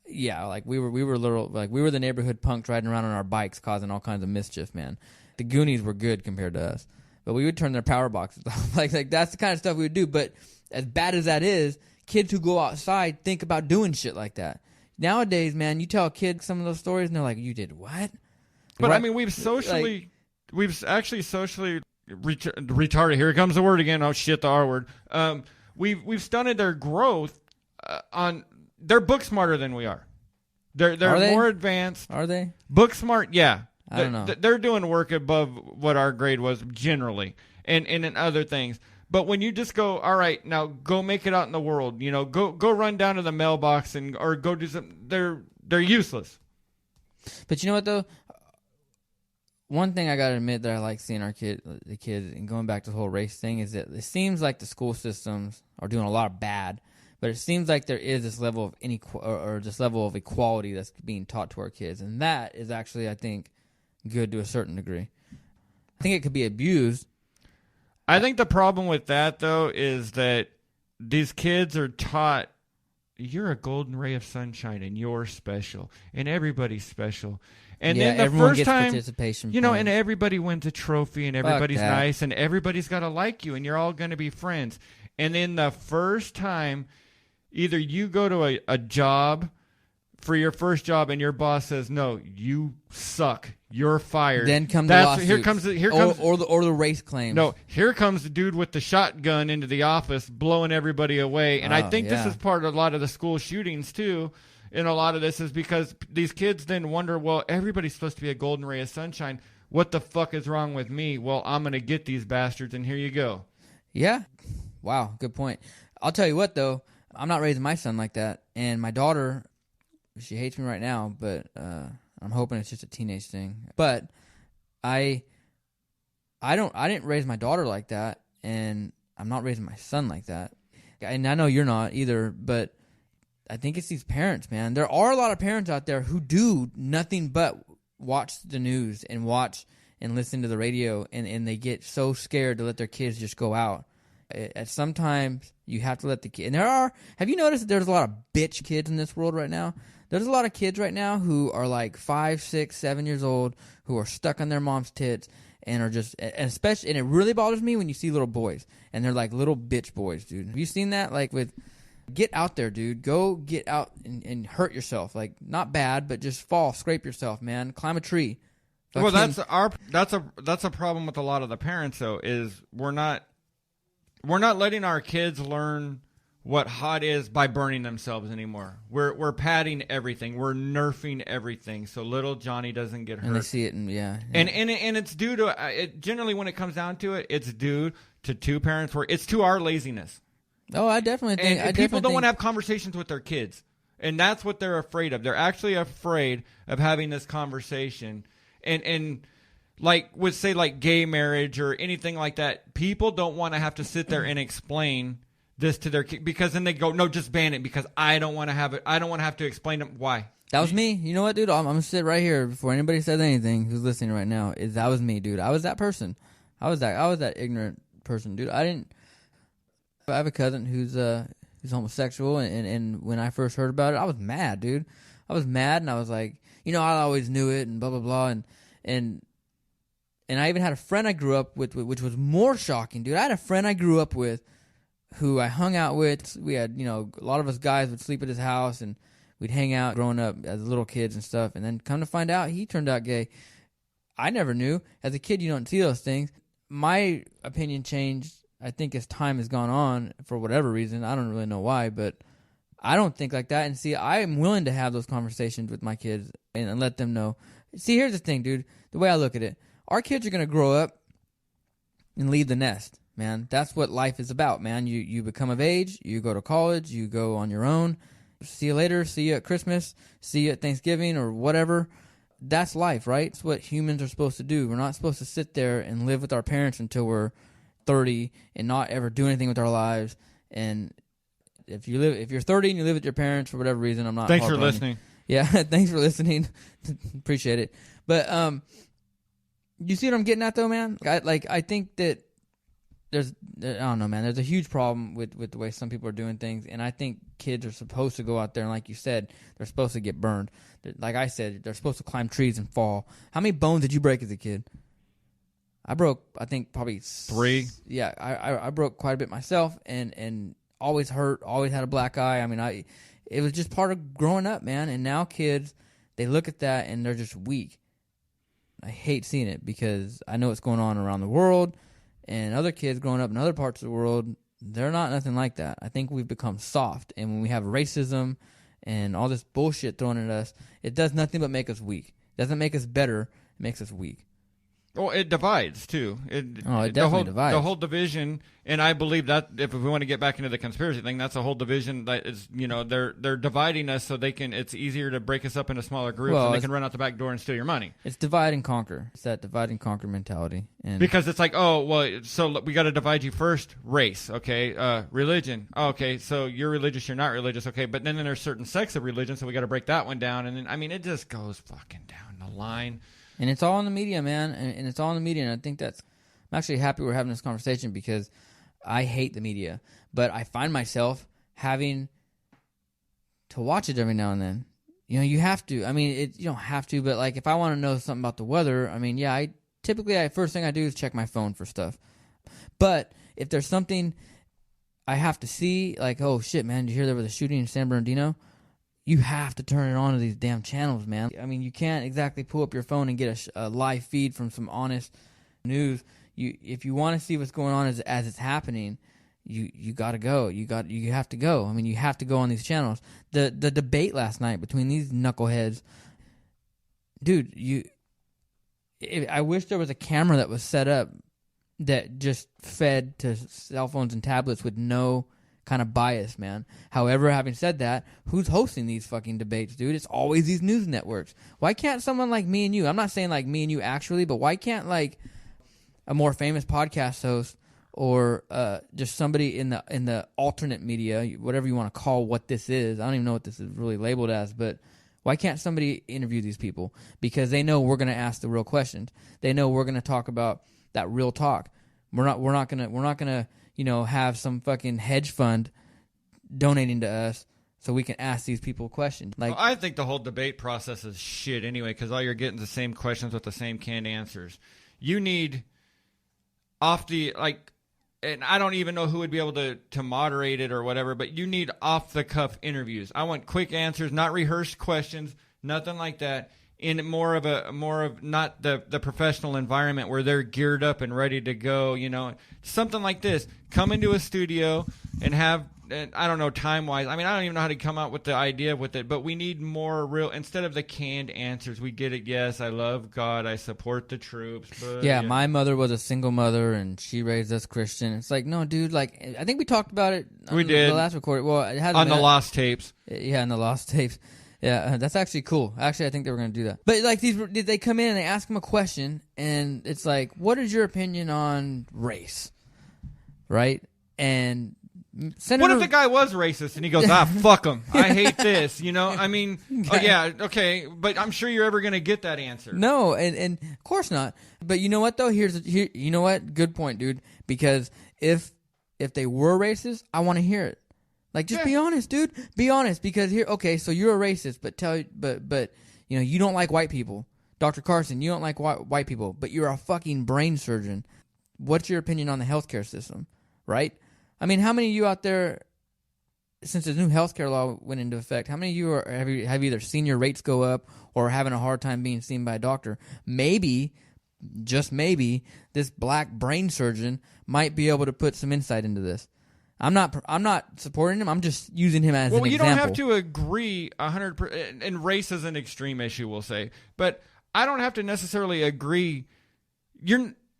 yeah, like we were the neighborhood punks riding around on our bikes, causing all kinds of mischief, man. The Goonies were good compared to us. But we would turn their power boxes off. like that's the kind of stuff we would do. But as bad as that is, kids who go outside think about doing shit like that. Nowadays, man, you tell a kid some of those stories, and they're like, "You did what?" But right? I mean, we've actually socially retarded. Here comes the word again. Oh shit, the R word. We've stunted their growth. They're book smarter than we are. They're more advanced. Are they book smart? Yeah. I don't know. They're doing work above what our grade was generally, and in other things. But when you just go, all right, now go make it out in the world. Go run down to the mailbox or go do something. They're useless. But you know what though? One thing I gotta admit that I like seeing the kids, and going back to the whole race thing, is that it seems like the school systems are doing a lot of bad. But it seems like there is this level of this level of equality that's being taught to our kids, and that is actually, I think, good to a certain degree. I think it could be abused. I think the problem with that, though, is that these kids are taught, you're a golden ray of sunshine and you're special and everybody's special. And then the first time, participation and everybody wins a trophy and everybody's nice and everybody's got to like you and you're all going to be friends. And then the first time, either you go to a job for your first job and your boss says, "No, you suck. You're fired." Then come the lawsuits. Here comes or the race claims. No, here comes the dude with the shotgun into the office blowing everybody away. And I think this is part of a lot of the school shootings too. And a lot of this is because these kids then wonder, well, everybody's supposed to be a golden ray of sunshine. What the fuck is wrong with me? Well, I'm going to get these bastards and here you go. Yeah. Wow. Good point. I'll tell you what though, I'm not raising my son like that. And my daughter, she hates me right now, but I'm hoping it's just a teenage thing. But I didn't raise my daughter like that, and I'm not raising my son like that. And I know you're not either, but I think it's these parents, man. There are a lot of parents out there who do nothing but watch the news and watch and listen to the radio, and they get so scared to let their kids just go out. At sometimes you have to let the kid. And have you noticed that there's a lot of bitch kids in this world right now? There's a lot of kids right now who are like 5, 6, 7 years old who are stuck on their mom's tits and are just, and especially, and it really bothers me when you see little boys and they're like little bitch boys, dude. Have you seen that? Like get out there, dude. Go get out and hurt yourself. Like not bad, but just fall, scrape yourself, man. Climb a tree. Well, that's a problem with a lot of the parents though, is we're not letting our kids learn what hot is by burning themselves anymore. We're padding everything. We're nerfing everything so little Johnny doesn't get hurt. And they see it, and and it's due to generally when it comes down to it, it's due to two parents. It's to our laziness. Oh, I definitely think. And people don't want to have conversations with their kids, and that's what they're afraid of. They're actually afraid of having this conversation, and like with say like gay marriage or anything like that. People don't want to have to sit there and explain this to their kid, because then they go, no, just ban it, because I don't want to have it. I don't want to have to explain them why. That was me. You know what, dude? I'm gonna sit right here before anybody says anything who's listening right now. That was me, dude. I was that person. I was that ignorant person, dude. I have a cousin who's homosexual, and when I first heard about it, I was mad, dude. I was mad, and I was like, I always knew it, and blah blah blah, and I even had a friend I grew up with, which was more shocking, dude. I had a friend I grew up with who I hung out with. We had, a lot of us guys would sleep at his house, and we'd hang out growing up as little kids and stuff. And then come to find out, he turned out gay. I never knew. As a kid, you don't see those things. My opinion changed, I think, as time has gone on for whatever reason. I don't really know why, but I don't think like that. And see, I am willing to have those conversations with my kids and let them know. See, here's the thing, dude. The way I look at it, our kids are going to grow up and leave the nest. Man, that's what life is about, man. You become of age, you go to college, you go on your own. See you later, see you at Christmas, see you at Thanksgiving or whatever. That's life, right? It's what humans are supposed to do. We're not supposed to sit there and live with our parents until we're 30 and not ever do anything with our lives. And if you're 30 and you live with your parents for whatever reason, I'm not. Thanks for listening. Yeah, thanks for listening. Appreciate it. But you see what I'm getting at, though, man? I think that I don't know, man. There's a huge problem with the way some people are doing things, and I think kids are supposed to go out there and, like you said, they're supposed to get burned. Like I said, they're supposed to climb trees and fall. How many bones did you break as a kid? I broke, I think, probably 3. Yeah, I broke quite a bit myself, and always hurt, always had a black eye. I mean, it was just part of growing up, man. And now kids, they look at that and they're just weak. I hate seeing it because I know what's going on around the world. And other kids growing up in other parts of the world, they're not nothing like that. I think we've become soft. And when we have racism and all this bullshit thrown at us, it does nothing but make us weak. It doesn't make us better. It makes us weak. Well, it divides, too. It definitely divides. The whole division, and I believe that if we want to get back into the conspiracy thing, that's a whole division that is, they're dividing us so they can, it's easier to break us up into smaller groups and they can run out the back door and steal your money. It's divide and conquer. It's that divide and conquer mentality. And because it's like, oh, well, so we got to divide you first. Race, okay. Religion, oh, okay. So you're religious, you're not religious, okay. But then there's certain sects of religion, so we got to break that one down. And then, I mean, it just goes fucking down the line. And it's all in the media, man. And it's all in the media. And I think I'm actually happy we're having this conversation because I hate the media. But I find myself having to watch it every now and then. You have to. I mean, you don't have to, but like if I want to know something about the weather, I mean, yeah, first thing I do is check my phone for stuff. But if there's something I have to see, like, oh shit, man, did you hear there was a shooting in San Bernardino? You have to turn it on to these damn channels, man. I mean, you can't exactly pull up your phone and get a live feed from some honest news. If you want to see what's going on as it's happening, you got to go. You have to go. I mean, you have to go on these channels. The debate last night between these knuckleheads, dude. I wish there was a camera that was set up that just fed to cell phones and tablets with no kind of bias, man. However, having said that, who's hosting these fucking debates, dude? It's always these news networks. Why can't someone like me and you, I'm not saying like me and you actually, but why can't like a more famous podcast host or just somebody in the alternate media, whatever you want to call what this is, I don't even know what this is really labeled as, but Why can't somebody interview these people? Because they know we're going to ask the real questions. They know we're going to talk about that real talk. We're not going to have some fucking hedge fund donating to us so we can ask these people questions. Like, well, I think the whole debate process is shit anyway, because all you're getting is the same questions with the same canned answers. You need and I don't even know who would be able to moderate it or whatever, but you need off-the-cuff interviews. I want quick answers, not rehearsed questions, nothing like that, in more of not the professional environment where they're geared up and ready to go, something like this. Come into a studio and have, I don't know, time-wise. I mean, I don't even know how to come out with the idea with it, but we need more real, instead of the canned answers. We get it, yes, I love God, I support the troops. But, yeah, my mother was a single mother, and she raised us Christian. It's like, no, dude, like, I think we talked about it on did. The last recording. Well, it hasn't on been the lost tapes. Yeah, in the lost tapes. Yeah, that's actually cool. Actually, I think they were going to do that. But, like, they come in and they ask them a question, and it's like, what is your opinion on race? Right? And Senator... What if the guy was racist and he goes, fuck him, I hate this, I mean, oh yeah, okay, but I'm sure you're ever going to get that answer. No, and of course not. But you know what, though? You know what? Good point, dude. Because if they were racist, I want to hear it. Like, just be honest, dude. Be honest, because so you're a racist, but you don't like white people. Dr. Carson, you don't like white people, but you're a fucking brain surgeon. What's your opinion on the healthcare system, right? I mean, how many of you out there, since the new healthcare law went into effect, how many of you have either seen your rates go up or are having a hard time being seen by a doctor? Maybe, just maybe, this black brain surgeon might be able to put some insight into this. I'm not supporting him. I'm just using him as an example. Well, you don't have to agree 100%, and race is an extreme issue, we'll say. But I don't have to necessarily agree.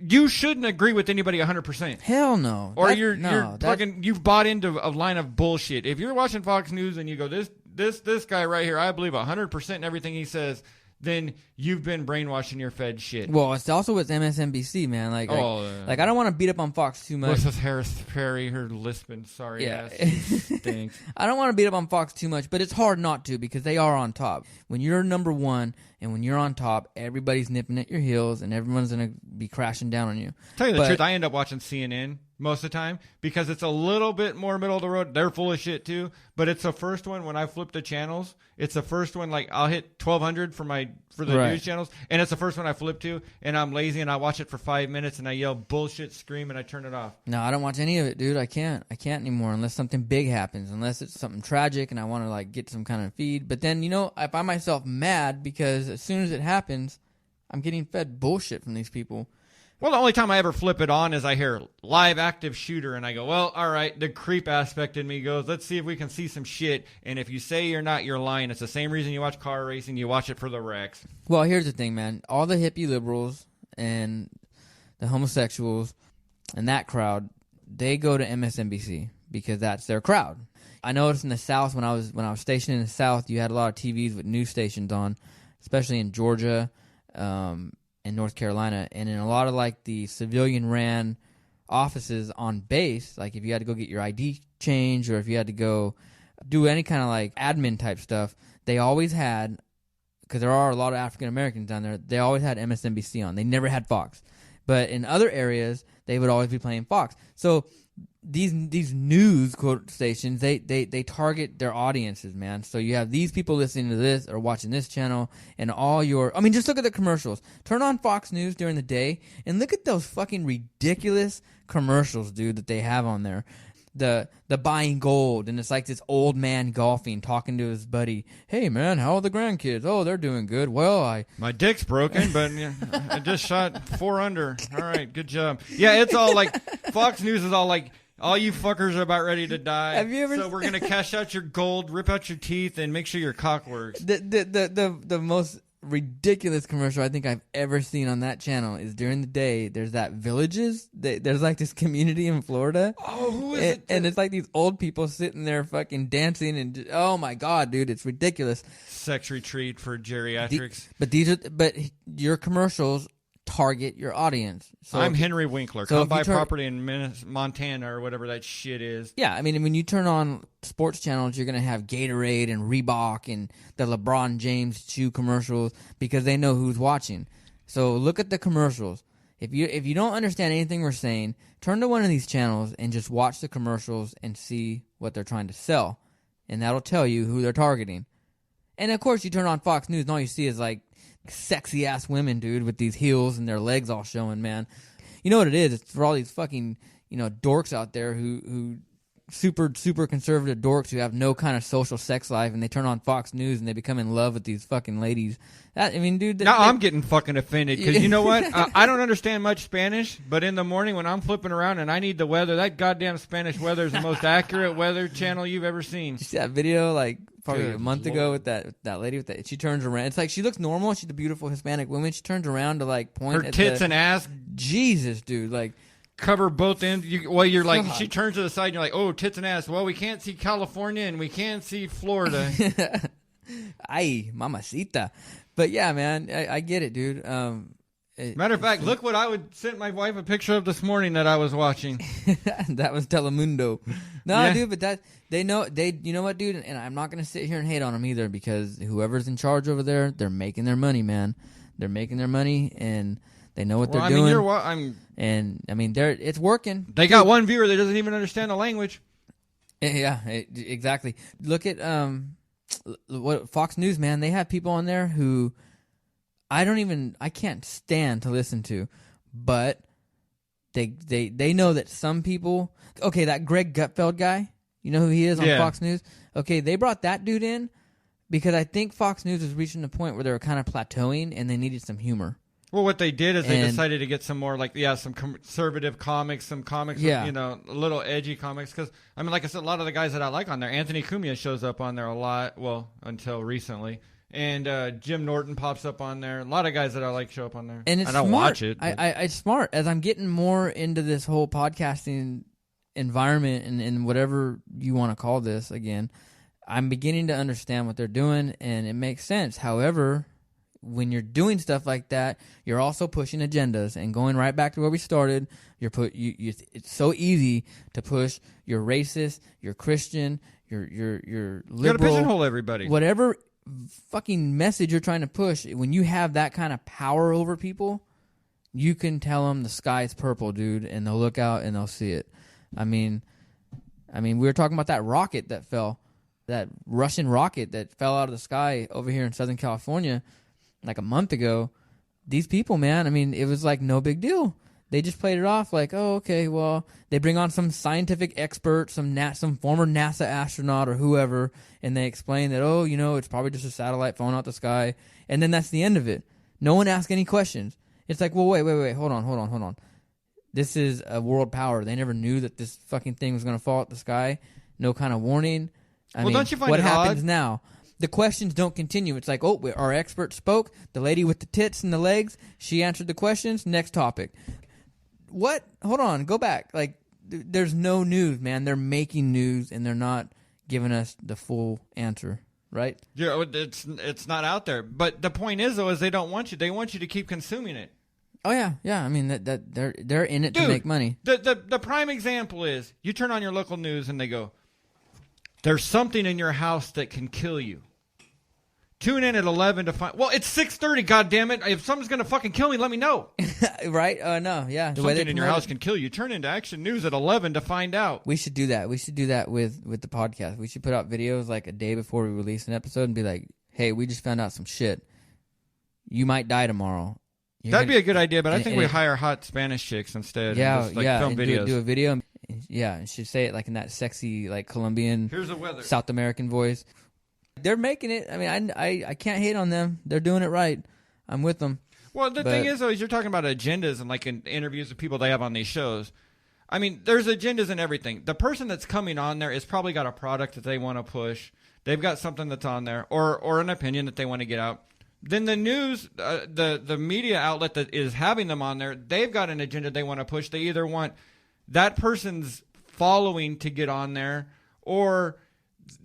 You shouldn't agree with anybody 100%. Hell no. Or you've bought into a line of bullshit. If you're watching Fox News and you go, this guy right here, I believe 100% in everything he says, then you've been brainwashed and you're fed shit. Well, it's also with MSNBC, man. Like I don't want to beat up on Fox too much. Mrs. Harris Perry, her lisping, sorry ass stinks. I don't want to beat up on Fox too much, but it's hard not to because they are on top. When you're number one and when you're on top, everybody's nipping at your heels and everyone's going to be crashing down on you. Tell you the truth, I end up watching CNN most of the time because it's a little bit more middle of the road. They're full of shit too, but it's the first one when I flip the channels. It's the first one, like I'll hit 1200 for the news channels, and it's the first one I flip to, and I'm lazy and I watch it for 5 minutes and I yell bullshit, scream, and I turn it off. No, I don't watch any of it, dude. I can't anymore unless something big happens, unless it's something tragic and I want to like get some kind of feed. But then I find myself mad because as soon as it happens, I'm getting fed bullshit from these people. Well, the only time I ever flip it on is I hear live active shooter, and I go, well, all right, the creep aspect in me goes, let's see if we can see some shit, and if you say you're not, you're lying. It's the same reason you watch car racing, you watch it for the wrecks. Well, here's the thing, man. All the hippie liberals and the homosexuals and that crowd, they go to MSNBC because that's their crowd. I noticed in the South, when I was stationed in the South, you had a lot of TVs with news stations on, especially in Georgia, in North Carolina, and in a lot of like the civilian ran offices on base, like if you had to go get your ID changed or if you had to go do any kind of like admin type stuff, they always had, because there are a lot of African Americans down there, they always had MSNBC on. They never had Fox. But in other areas, they would always be playing Fox. So these news quote stations, they target their audiences, man. So you have these people listening to this or watching this channel, and just look at the commercials. Turn on Fox News during the day and look at those fucking ridiculous commercials, dude, that they have on there. The buying gold, and it's like this old man golfing, talking to his buddy. Hey man, how are the grandkids? Oh, they're doing good. Well, my dick's broken, but I just shot 4 under. All right, good job. Yeah, it's all like Fox News is all like, all you fuckers are about ready to die. Have you ever? So we're gonna cash out your gold, rip out your teeth, and make sure your cock works. The most ridiculous commercial I think I've ever seen on that channel is during the day. There's that Villages. There's like this community in Florida. Oh, who is it? And it's like these old people sitting there fucking dancing and oh my god, dude, it's ridiculous. Sex retreat for geriatrics. But your commercials target your audience. So I'm Henry Winkler. so Come if buy you turn- property in Montana or whatever that shit is. Yeah, I mean, when you turn on sports channels, you're going to have Gatorade and Reebok and the LeBron James shoe commercials because they know who's watching. So look at the commercials. If you don't understand anything we're saying, turn to one of these channels and just watch the commercials and see what they're trying to sell. And that'll tell you who they're targeting. And, of course, you turn on Fox News and all you see is, like, sexy-ass women, dude, with these heels and their legs all showing, man. You know what it is? It's for all these fucking, dorks out there who super, super conservative dorks who have no kind of social sex life, and they turn on Fox News and they become in love with these fucking ladies. Dude. Now I'm getting fucking offended because you know what? I don't understand much Spanish, but in the morning when I'm flipping around and I need the weather, that goddamn Spanish weather is the most accurate weather channel you've ever seen. You see that video like probably Good a month Lord. ago with that lady with that? She turns around. It's like she looks normal. She's a beautiful Hispanic woman. She turns around to like point Her at tits and ass Jesus, dude. Like, cover both ends. You're like, God. she turns to the side and you're like, oh, tits and ass. Well, we can't see California and we can't see Florida. ay, mamacita. But yeah, man, I get it, dude. Matter of fact, look what I would send my wife a picture of this morning that I was watching. That was Telemundo. No, Yeah. dude, but you know what, dude? And I'm not gonna sit here and hate on them either because whoever's in charge over there, they're making their money, man. They're making their money and they know what they're doing. And I mean, it's working. They got one viewer that doesn't even understand the language. Yeah, exactly. Look at what Fox News, man. They have people on there who I can't stand to listen to, but they know that some people. Okay, that Greg Gutfeld guy, you know who he is on Yeah. Fox News. Okay, they brought that dude in because I think Fox News was reaching the point where they were kind of plateauing and they needed some humor. Well, what they did is they And- decided to get some more some conservative comics, some comics, Yeah. a little edgy comics. Because I mean, like I said, a lot of the guys that I like on there, Anthony Cumia shows up on there a lot. Well, until recently, and Jim Norton pops up on there. A lot of guys that I like show up on there. And it's I don't smart. watch it. but- It's smart. As I'm getting more into this whole podcasting environment and whatever you want to call this again, I'm beginning to understand what they're doing, and it makes sense. However, when you're doing stuff like that, you're also pushing agendas and going right back to where we started. It's so easy to push your racist, your Christian, your you gotta liberal, pigeonhole everybody. whatever fucking message you're trying to push. When you have that kind of power over people, you can tell them the sky's purple, dude, and they'll look out and they'll see it. I mean, we were talking about that rocket that fell, that Russian rocket that fell out of the sky over here in Southern California like a month ago. These people, man, I mean, it was like no big deal. They just played it off like, oh, okay, well, they bring on some scientific expert, some former NASA astronaut or whoever, and they explain that, oh, it's probably just a satellite falling out the sky, and then that's the end of it. No one asks any questions. It's like, well, wait, hold on. This is a world power. They never knew that this fucking thing was going to fall out the sky. No kind of warning. I mean, don't you find what it happens odd? now? The questions don't continue. It's like, oh, our expert spoke. The lady with the tits and the legs, she answered the questions. Next topic. What? Hold on. Go back. Like, there's no news, man. They're making news, and they're not giving us the full answer, right? Yeah, it's not out there. But the point is, though, is they don't want you. They want you to keep consuming it. Oh yeah. I mean, that they're in it Dude, to make money. The prime example is you turn on your local news and they go, "There's something in your house that can kill you." Tune in at 11 to find. Well, it's 6:30. God damn it! If something's gonna fucking kill me, let me know. Right? No, yeah. The way they Something in your promote house it. can kill you. Turn into Action News at 11 to find out. We should do that. We should do that with the podcast. We should put out videos like a day before we release an episode and be like, "Hey, we just found out some shit. You might die tomorrow." That'd be a good idea, but I and- think and we it- hire hot Spanish chicks instead. Yeah, and just, yeah. film And videos. do a video. Yeah, and should say it like in that sexy, like Colombian, Here's the weather. South American voice. They're making it. I mean, I can't hate on them. They're doing it right. I'm with them. Well, the thing is, though, is you're talking about agendas and like in interviews with people they have on these shows. I mean, there's agendas and everything. The person that's coming on there has probably got a product that they want to push. They've got something that's on there, or an opinion that they want to get out. Then the news, the media outlet that is having them on there, they've got an agenda they want to push. They either want that person's following to get on there, or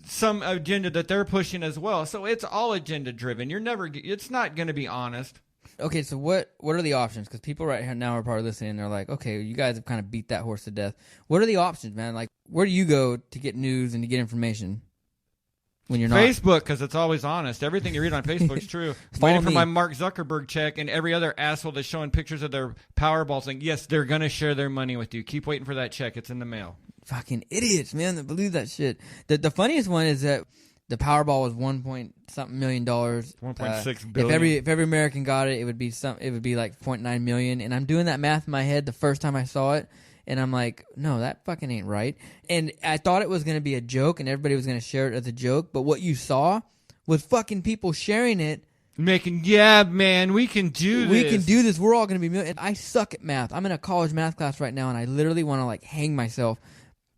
some agenda that they're pushing as well. So it's all agenda driven. It's not going to be honest. okay, so what are the options? Because people right here now are probably listening. And they're like, okay, you guys have kind of beat that horse to death. What are the options, man? Like, where do you go to get news and to get information when you're not? Facebook, because it's always honest. Everything you read on Facebook's true. Follow Waiting for me. my Mark Zuckerberg check and every other asshole that's showing pictures of their Powerball saying, yes, they're going to share their money with you. Keep waiting for that check. It's in the mail. Fucking idiots, man, that believe that shit. The funniest one is that the Powerball was $1.something million. 1.6 billion. If every American got it, it would be like 0.9 million. And I'm doing that math in my head the first time I saw it, and I'm like, no, that fucking ain't right. And I thought it was going to be a joke, and everybody was going to share it as a joke. But what you saw was fucking people sharing it. Yeah, man, we can do this. We can do this. We're all going to be. And I suck at math. I'm in a college math class right now, and I literally want to like hang myself.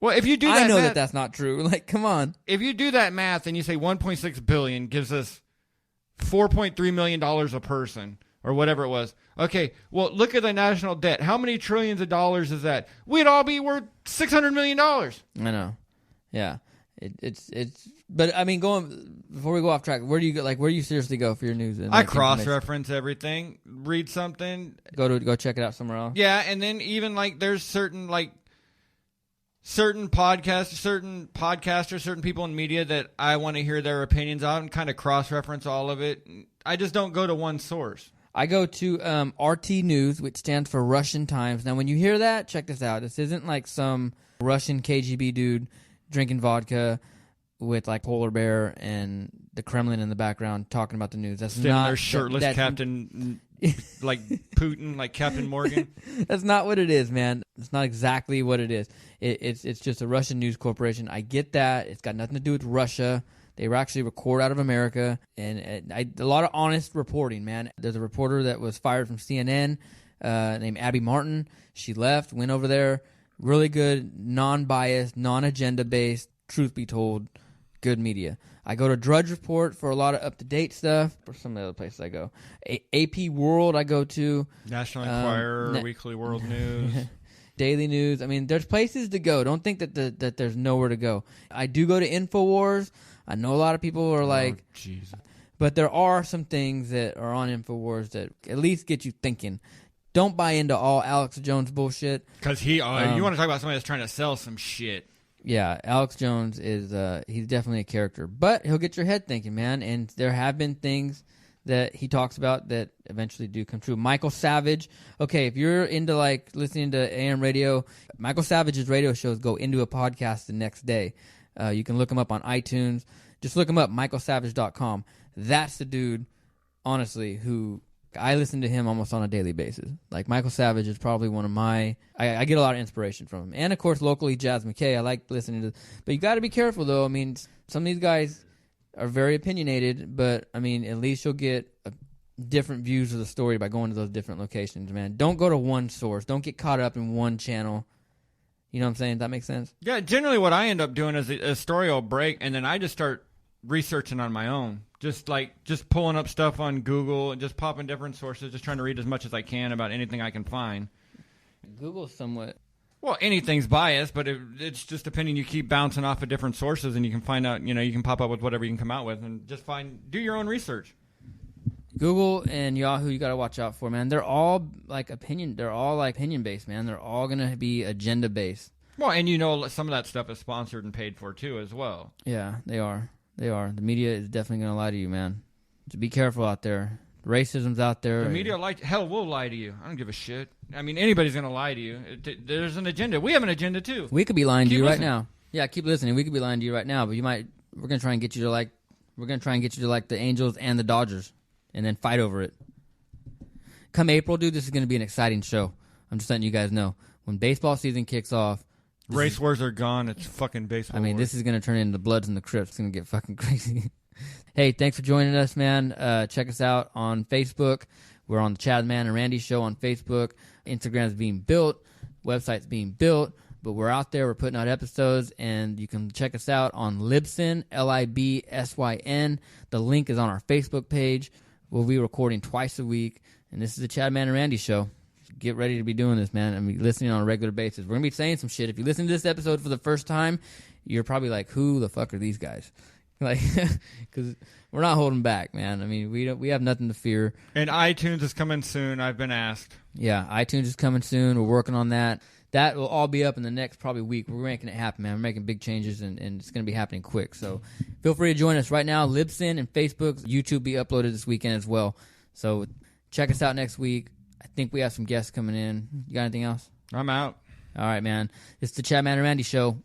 Well, if you do that I know math, that's not true. Like, come on. if you do that math and you say 1.6 billion gives us $4.3 million a person or whatever it was. Okay, well, look at the national debt. How many trillions of dollars is that? We'd all be worth $600 million. I know. Yeah. It's but I mean, before we go off track, where do you go, like, where do you seriously go for your news? And, I like, cross-reference everything, read something. Go check it out somewhere else. Yeah, and then even like there's certain podcasters, certain people in media that I want to hear their opinions on and kind of cross-reference all of it. I just don't go to one source. I go to RT News, which stands for Russian Times. Now, when you hear that, check this out. This isn't like some Russian KGB dude drinking vodka with like polar bear and the Kremlin in the background talking about the news. That's Standing not there shirtless, Captain, like Putin, like Captain Morgan. That's not what it is, man. It's not exactly what it is. It's just a Russian news corporation. I get that. It's got nothing to do with Russia. They were actually record out of America, and a lot of honest reporting, man. There's a reporter that was fired from CNN named Abby Martin. She left, went over there. Really good, non-biased, non-agenda-based, truth be told, good media. I go to Drudge Report for a lot of up-to-date stuff. For some of the other places I go. AP World I go to. National Enquirer, Weekly World News. Daily News. I mean, there's places to go. Don't think that there's nowhere to go. I do go to InfoWars. I know a lot of people are like, Jesus. But there are some things that are on InfoWars that at least get you thinking. Don't buy into all Alex Jones bullshit. Because you want to talk about somebody that's trying to sell some shit. Yeah, Alex Jones is he's definitely a character. But he'll get your head thinking, man. And there have been things that he talks about that eventually do come true. Michael Savage. Okay, if you're into like listening to AM radio, Michael Savage's radio shows go into a podcast the next day. You can look him up on iTunes. Just look him up, michaelsavage.com. That's the dude, honestly, who I listen to him almost on a daily basis. Like, Michael Savage is probably one of my... I get a lot of inspiration from him. And, of course, locally, Jazz McKay. I like listening to... But you got to be careful, though. I mean, some of these guys are very opinionated, but, I mean, at least you'll get different views of the story by going to those different locations, man. Don't go to one source. Don't get caught up in one channel. You know what I'm saying? Does that make sense? Yeah, generally what I end up doing is a story will break, and then I just start researching on my own. Just pulling up stuff on Google and just popping different sources, just trying to read as much as I can about anything I can find. Google's somewhat... Well, anything's biased, but it's just opinion. You keep bouncing off of different sources, and you can find out, you can pop up with whatever you can come out with, and just do your own research. Google and Yahoo, you got to watch out for, man. They're all like opinion. They're all like opinion based, man. They're all gonna be agenda based. Well, and some of that stuff is sponsored and paid for too, as well. Yeah, they are. They are. The media is definitely gonna lie to you, man. So be careful out there. Racism's out there. The media will lie to you. I don't give a shit. I mean, anybody's gonna lie to you. There's an agenda. We have an agenda too. We could be lying to you right now. Yeah, keep listening. We could be lying to you right now, but we're gonna try and get you to like the Angels and the Dodgers. And then fight over it. Come April, dude, this is going to be an exciting show. I'm just letting you guys know. When baseball season kicks off... Race wars are gone. It's fucking baseball wars. This is going to turn into Bloods and the Crips. It's going to get fucking crazy. Hey, thanks for joining us, man. Check us out on Facebook. We're on the CHADMAN and RANDY show on Facebook. Instagram's being built. Website's being built. But we're out there. We're putting out episodes. And you can check us out on Libsyn, Libsyn. The link is on our Facebook page. We'll be recording twice a week, and this is the CHADMAN and RANDY show. Get ready to be doing this, man. I mean, listening on a regular basis. We're going to be saying some shit. If you listen to this episode for the first time, you're probably like, who the fuck are these guys? Like, because we're not holding back, man. I mean, we have nothing to fear. And iTunes is coming soon. I've been asked. Yeah, iTunes is coming soon. We're working on that. That will all be up in the next probably week. We're making it happen, man. We're making big changes, and it's going to be happening quick. So feel free to join us right now. Libsyn and Facebook, YouTube be uploaded this weekend as well. So check us out next week. I think we have some guests coming in. You got anything else? I'm out. All right, man. It's the CHADMAN and RANDY Show.